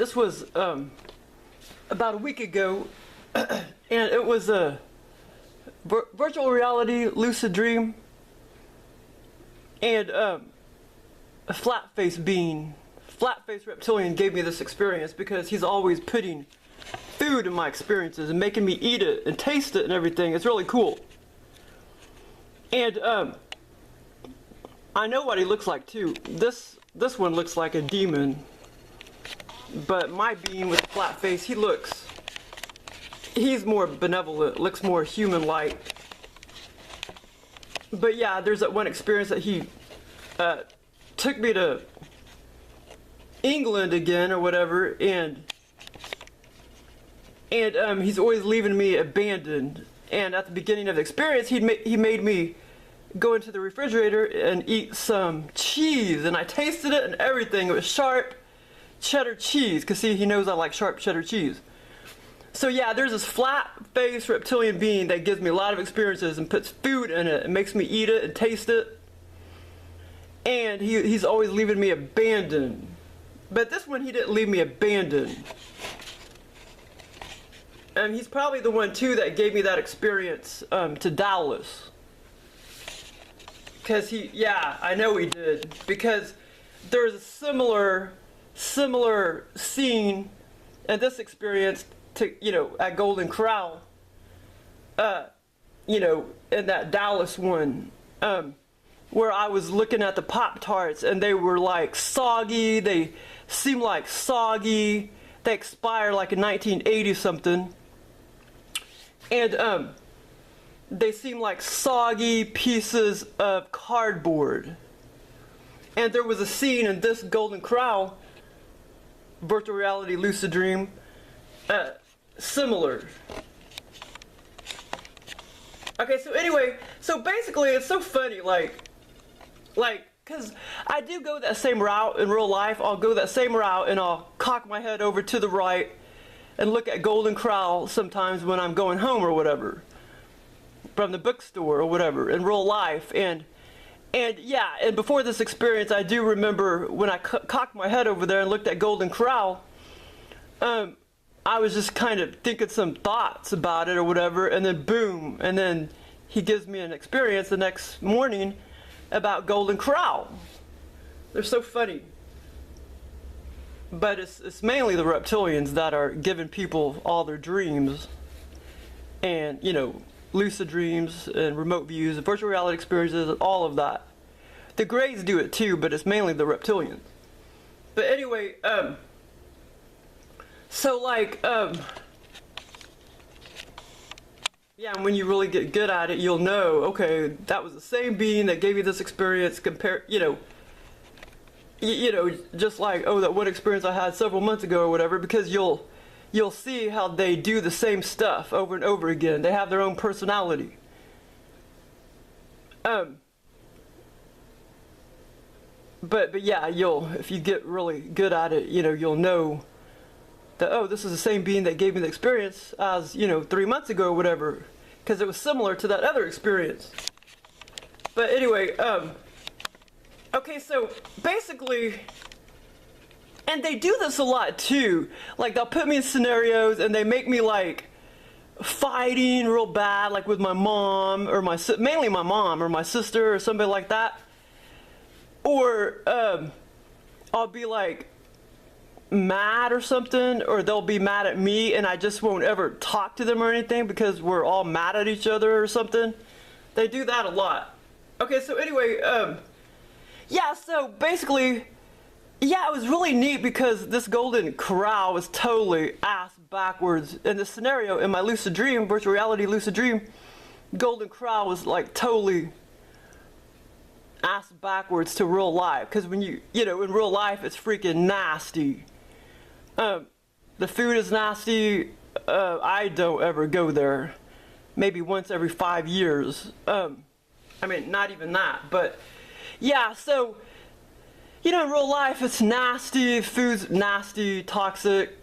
this was about a week ago, and it was a virtual reality lucid dream, and a flat-faced reptilian gave me this experience because he's always putting food in my experiences and making me eat it and taste it and everything. It's really cool. And I know what he looks like too. This one looks like a demon, but my being with the flat face, he's more benevolent, looks more human-like. But yeah, there's that one experience that he took me to England again or whatever, and he's always leaving me abandoned. And at the beginning of the experience, he made me go into the refrigerator and eat some cheese, and I tasted it and everything. It was sharp cheddar cheese, because see, he knows I like sharp cheddar cheese. So yeah, there's this flat-faced reptilian being that gives me a lot of experiences and puts food in it and makes me eat it and taste it. And he's always leaving me abandoned. But this one, he didn't leave me abandoned. And he's probably the one too that gave me that experience to Dallas. Because yeah, I know he did. Because there's a similar scene in this experience to, at Golden Corral, in that Dallas one, where I was looking at the Pop-Tarts and they were like soggy, they seemed like soggy, they expired like in 1980 something, and they seemed like soggy pieces of cardboard. And there was a scene in this Golden Corral virtual reality lucid dream similar. Okay, so anyway, so basically it's so funny, like, cause I do go that same route in real life. I'll go that same route and I'll cock my head over to the right and look at Golden Corral sometimes when I'm going home or whatever, from the bookstore or whatever in real life. And yeah, and before this experience, I do remember when I cocked my head over there and looked at Golden Corral, I was just kind of thinking some thoughts about it or whatever, and then boom, and then he gives me an experience the next morning about Golden Corral. They're so funny. But it's mainly the reptilians that are giving people all their dreams, and, lucid dreams and remote views and virtual reality experiences and all of that. The Greys do it too, but it's mainly the reptilians. But anyway, so like, yeah, when you really get good at it, you'll know, okay, that was the same being that gave you this experience compared, just like, oh, that one experience I had several months ago or whatever, because you'll see how they do the same stuff over and over again. They have their own personality. But yeah, if you get really good at it, you'll know that, oh, this is the same being that gave me the experience as, 3 months ago or whatever, because it was similar to that other experience. But anyway, okay, so basically, and they do this a lot too, like they'll put me in scenarios and they make me like fighting real bad, like with my mom or mainly my mom or my sister or somebody like that. Or I'll be like mad or something, or they'll be mad at me and I just won't ever talk to them or anything because we're all mad at each other or something. They do that a lot. Okay, so anyway, yeah, so basically, yeah, it was really neat because this Golden Corral was totally ass backwards. In the scenario, in my lucid dream, virtual reality lucid dream, Golden Corral was like totally ass backwards to real life. Because when in real life, it's freaking nasty. The food is nasty. I don't ever go there. Maybe once every 5 years. I mean, not even that, but yeah, so, in real life, it's nasty, food's nasty, toxic,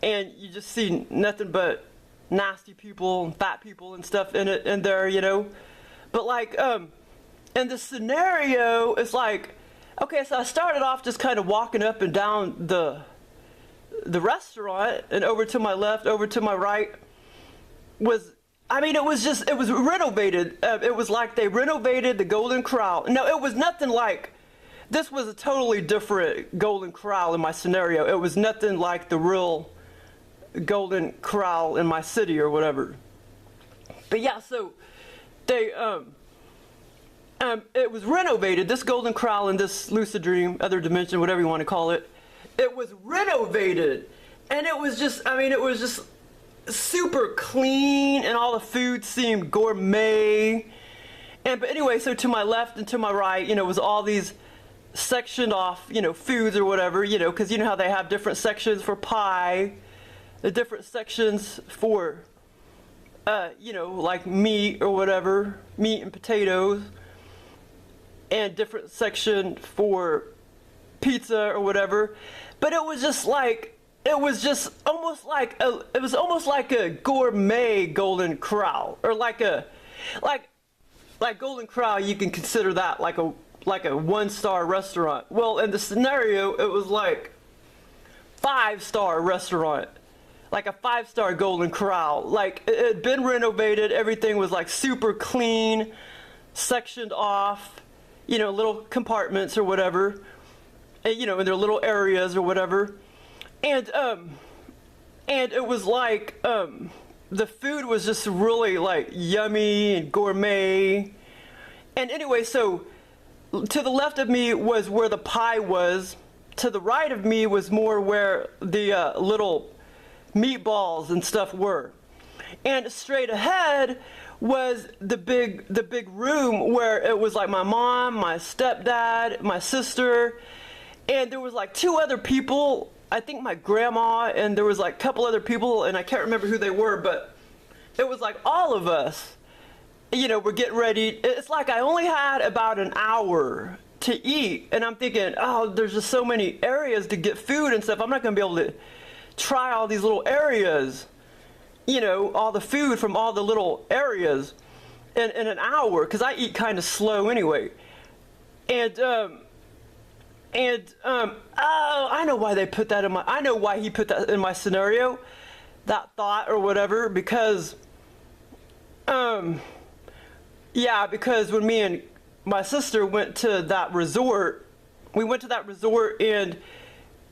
and you just see nothing but nasty people and fat people and stuff in there, But like, in the scenario, it's like, okay, so I started off just kind of walking up and down the the restaurant, and over to my left, over to my right was, I mean, it was renovated. It was like they renovated the Golden Corral. No, it was nothing like, this was a totally different Golden Corral in my scenario. It was nothing like the real Golden Corral in my city or whatever. But yeah, so they, it was renovated, this Golden Corral in this lucid dream, other dimension, whatever you want to call it. It was renovated, and it was just, I mean, it was just super clean, and all the food seemed gourmet. But anyway, so to my left and to my right, you know, was all these sectioned off, you know, foods or whatever, you know, because you know how they have different sections for pie, the different sections for, you know, like meat or whatever, meat and potatoes, and different section for pizza or whatever. But it was just like, it was just almost like a gourmet Golden Corral, or like Golden Corral, you can consider that like a 1-star restaurant. Well, in the scenario, it was like 5-star restaurant, like a 5-star Golden Corral. Like, it had been renovated, everything was like super clean, sectioned off, you know, little compartments or whatever, and, you know, in their little areas or whatever. And it was like, the food was just really like yummy and gourmet. And anyway, so to the left of me was where the pie was. To the right of me was more where the little meatballs and stuff were. And straight ahead was the big room where it was like my mom, my stepdad, my sister, and there was like 2 other people. I think my grandma, and there was like a couple other people, and I can't remember who they were, but it was like all of us, you know, we're getting ready. It's like I only had about an hour to eat, and I'm thinking, oh, there's just so many areas to get food and stuff. I'm not going to be able to try all these little areas, you know, all the food from all the little areas in an hour, because I eat kind of slow anyway. Oh, I know why they put that in I know why he put that in my scenario, that thought or whatever, because, yeah, because when me and my sister went to that resort, and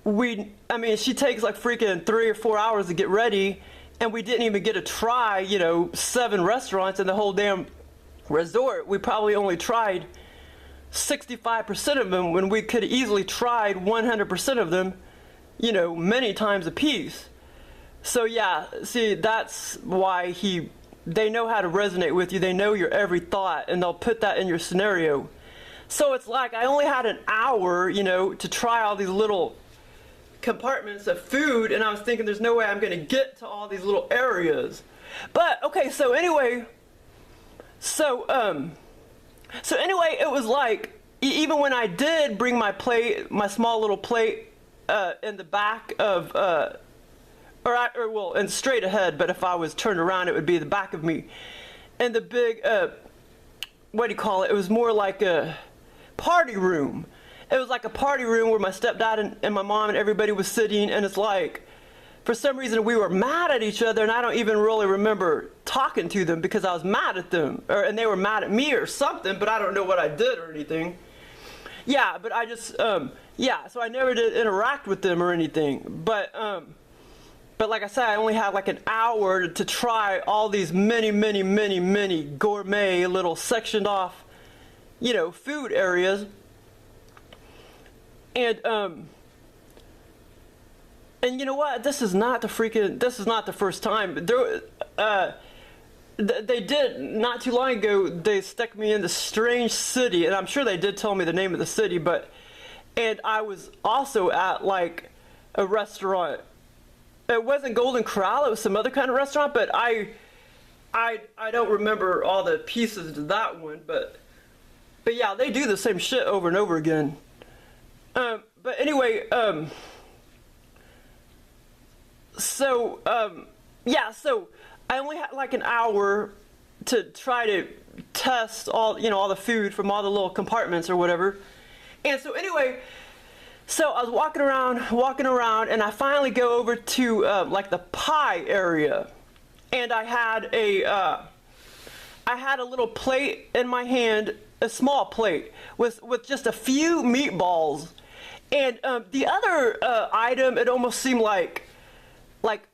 I mean, she takes like freaking 3 or 4 hours to get ready, and we didn't even get to try, you know, 7 restaurants in the whole damn resort. We probably only tried 65% of them when we could have easily tried 100% of them, you know, many times a piece. So yeah, see, that's why they know how to resonate with you. They know your every thought, and they'll put that in your scenario. So it's like I only had an hour, you know, to try all these little compartments of food, and I was thinking there's no way I'm going to get to all these little areas. But okay, so anyway, it was like, even when I did bring my plate, my small little plate, in the back of, and straight ahead, but if I was turned around, it would be the back of me. And the big, what do you call it? It was more like a party room. It was like a party room where my stepdad and my mom and everybody was sitting, and it's like, for some reason we were mad at each other, and I don't even really remember talking to them because I was mad at them, and they were mad at me or something, but I don't know what I did or anything. Yeah, but I just, yeah, so I never did interact with them or anything, but like I said, I only had like an hour to try all these many gourmet little sectioned off, you know, food areas. And you know what? This is not the first time. They did, not too long ago, they stuck me in this strange city, and I'm sure they did tell me the name of the city, and I was also at like a restaurant. It wasn't Golden Corral, it was some other kind of restaurant, but I don't remember all the pieces to that one, but yeah, they do the same shit over and over again. But anyway, yeah, so I only had like an hour to try to test all the food from all the little compartments or whatever. And so anyway, So I was walking around, and I finally go over to like the pie area, and I had a little plate in my hand, a small plate with just a few meatballs, and the other item, it almost seemed like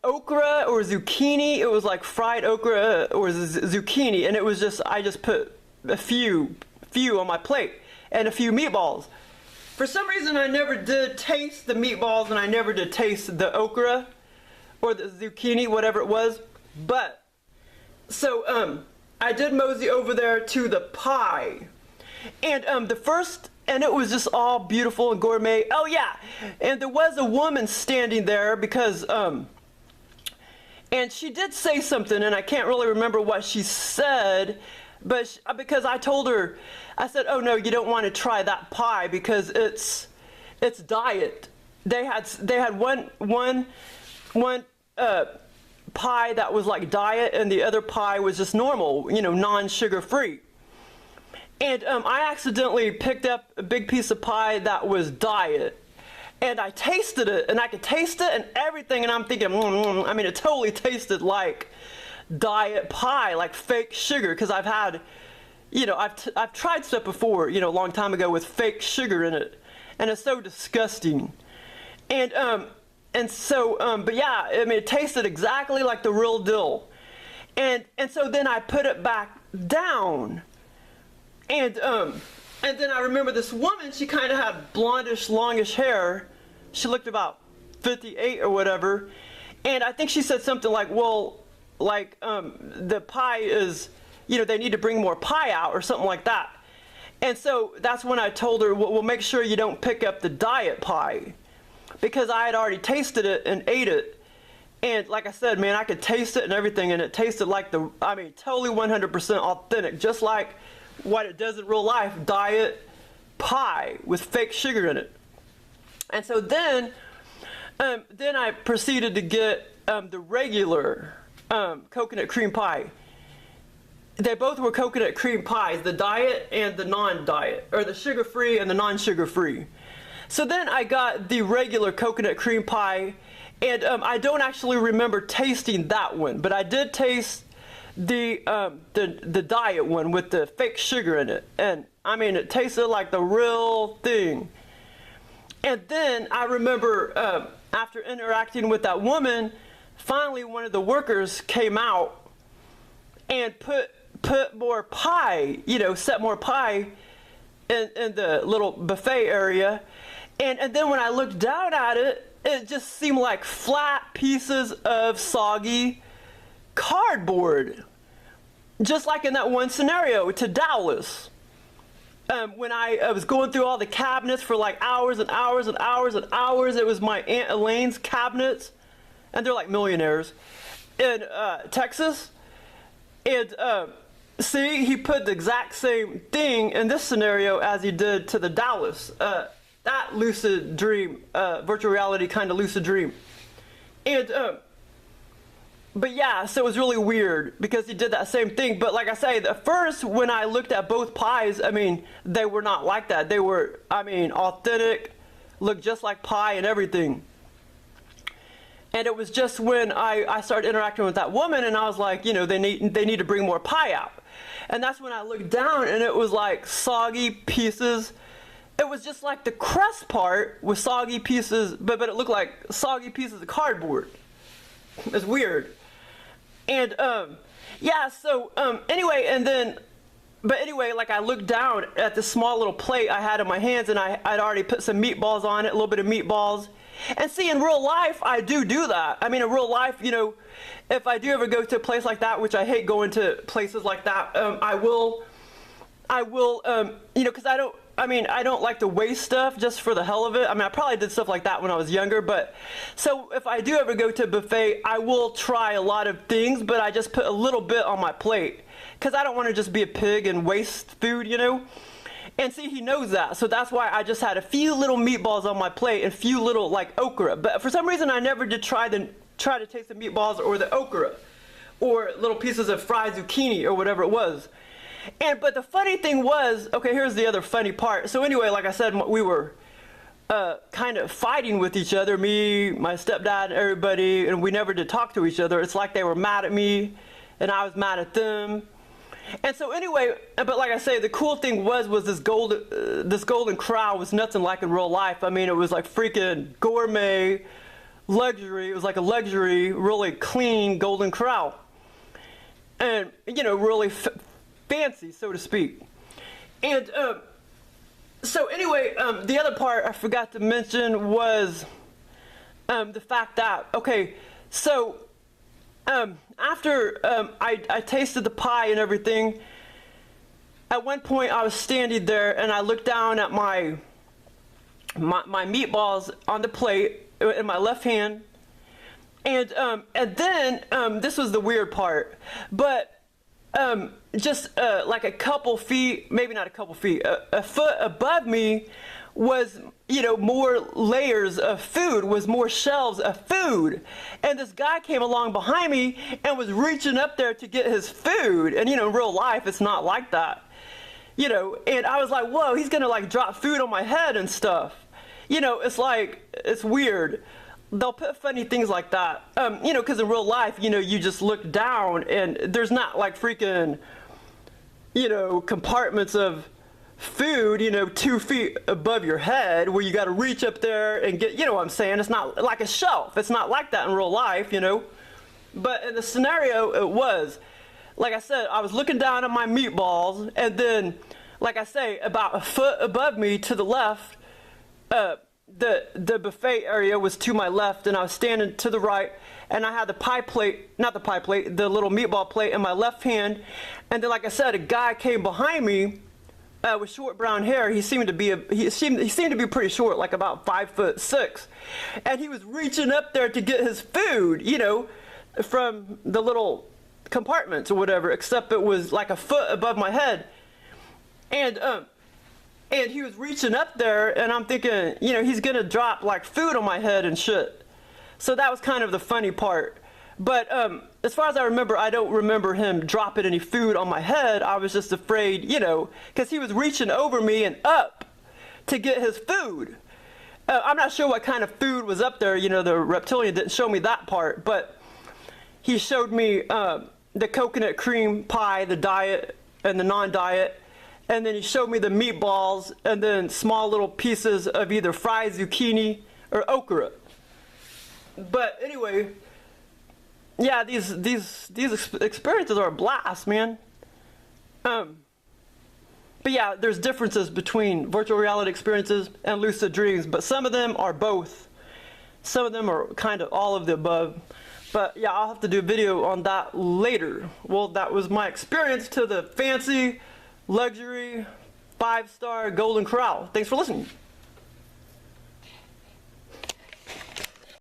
okra or zucchini. It was like fried okra or zucchini, and it was just, I just put a few on my plate and a few meatballs. For some reason, I never did taste the meatballs, and I never did taste the okra or the zucchini, whatever it was. But so I did mosey over there to the pie, and and it was just all beautiful and gourmet. Oh yeah, and there was a woman standing there because and she did say something, and I can't really remember what she said, but because I told her, I said, "Oh no, you don't want to try that pie because it's diet." They had one pie that was like diet, and the other pie was just normal, non-sugar free. And I accidentally picked up a big piece of pie that was diet, and I tasted it, and I could taste it and everything, and I'm thinking, I mean, it totally tasted like diet pie, like fake sugar, because I've had, I've tried stuff before, a long time ago with fake sugar in it, and it's so disgusting. And so, but yeah, I mean, it tasted exactly like the real deal. And so then I put it back down. And then I remember this woman, she kind of had blondish, longish hair. She looked about 58 or whatever. And I think she said something like, well, like, the pie is, they need to bring more pie out or something like that. And so that's when I told her, well, make sure you don't pick up the diet pie, because I had already tasted it and ate it. And like I said, man, I could taste it and everything, and it tasted like totally 100% authentic, just like what it does in real life, diet pie with fake sugar in it. And so then I proceeded to get the regular coconut cream pie. They both were coconut cream pies, the diet and the non-diet, or the sugar-free and the non-sugar-free. So then I got the regular coconut cream pie, and I don't actually remember tasting that one, but I did taste the diet one with the fake sugar in it, and I mean, it tasted like the real thing. And then I remember after interacting with that woman, finally one of the workers came out and put more pie, set more pie in the little buffet area. And then when I looked down at it, it just seemed like flat pieces of soggy cardboard. Just like in that one scenario to Dallas. When I was going through all the cabinets for like hours and hours and hours and hours. It was my Aunt Elaine's cabinets. And they're like millionaires. In Texas. And see, he put the exact same thing in this scenario as he did to the Dallas. That lucid dream, virtual reality kind of lucid dream. And, but yeah, so it was really weird because he did that same thing. But like I say, at first when I looked at both pies, I mean, they were not like that. They were, I mean, authentic, looked just like pie and everything. And it was just when I started interacting with that woman, and I was like, they need to bring more pie out. And that's when I looked down, and it was like soggy pieces. It was just like the crust part with soggy pieces, but it looked like soggy pieces of cardboard. It's weird. And yeah, so anyway, like I looked down at this small little plate I had in my hands, and I'd already put some meatballs on it, a little bit of meatballs. And see, in real life, I do that. I mean, in real life, if I do ever go to a place like that, which I hate going to places like that, I will, because I don't like to waste stuff just for the hell of it. I mean, I probably did stuff like that when I was younger, but so if I do ever go to a buffet, I will try a lot of things, but I just put a little bit on my plate because I don't want to just be a pig and waste food, And see, he knows that, so that's why I just had a few little meatballs on my plate and a few little like okra. But for some reason, I never did try to taste the meatballs or the okra or little pieces of fried zucchini or whatever it was. But the funny thing was, okay, here's the other funny part. So anyway, like I said, we were kind of fighting with each other, me, my stepdad, and everybody, and we never did talk to each other. It's like they were mad at me, and I was mad at them. And so anyway, but like I say, the cool thing was this golden corral was nothing like in real life. I mean, it was like freaking gourmet luxury. It was like a luxury, really clean golden corral, and you know, really fancy, so to speak. And so anyway, the other part I forgot to mention was the fact that, okay, so after I tasted the pie and everything, at one point I was standing there and I looked down at my meatballs on the plate in my left hand, and then this was the weird part, but just like a couple feet, maybe not a couple feet, a foot above me was, you know, more layers of food, was more shelves of food. And this guy came along behind me and was reaching up there to get his food. And, you know, in real life, it's not like that, you know. And I was like, whoa, he's gonna like drop food on my head and stuff. You know, it's like, it's weird. They'll put funny things like that, you know, because in real life, you know, you just look down and there's not like freaking, you know, compartments of food, you know, 2 feet above your head where you got to reach up there and get, you know what I'm saying? It's not like a shelf. It's not like that in real life, you know. But in the scenario, it was. Like I said, I was looking down at my meatballs, and then, like I say, about a foot above me to the left, the buffet area was to my left, and I was standing to the right, and I had the pie plate, not the pie plate, the little meatball plate in my left hand. And then, like I said, a guy came behind me with short brown hair. He seemed to be pretty short, like about 5'6", and he was reaching up there to get his food, you know, from the little compartments or whatever, except it was like a foot above my head. And he was reaching up there, and I'm thinking, you know, he's gonna drop like food on my head and shit. So that was kind of the funny part. But as far as I remember, I don't remember him dropping any food on my head. I was just afraid, you know, because he was reaching over me and up to get his food. I'm not sure what kind of food was up there. You know, the reptilian didn't show me that part, but he showed me the coconut cream pie, the diet and the non-diet. And then he showed me the meatballs, and then small little pieces of either fried zucchini or okra. But anyway, yeah, these experiences are a blast, man. But yeah, there's differences between virtual reality experiences and lucid dreams, but some of them are both. Some of them are kind of all of the above. But yeah, I'll have to do a video on that later. Well, that was my experience to the fancy luxury 5-star golden corral. Thanks for listening.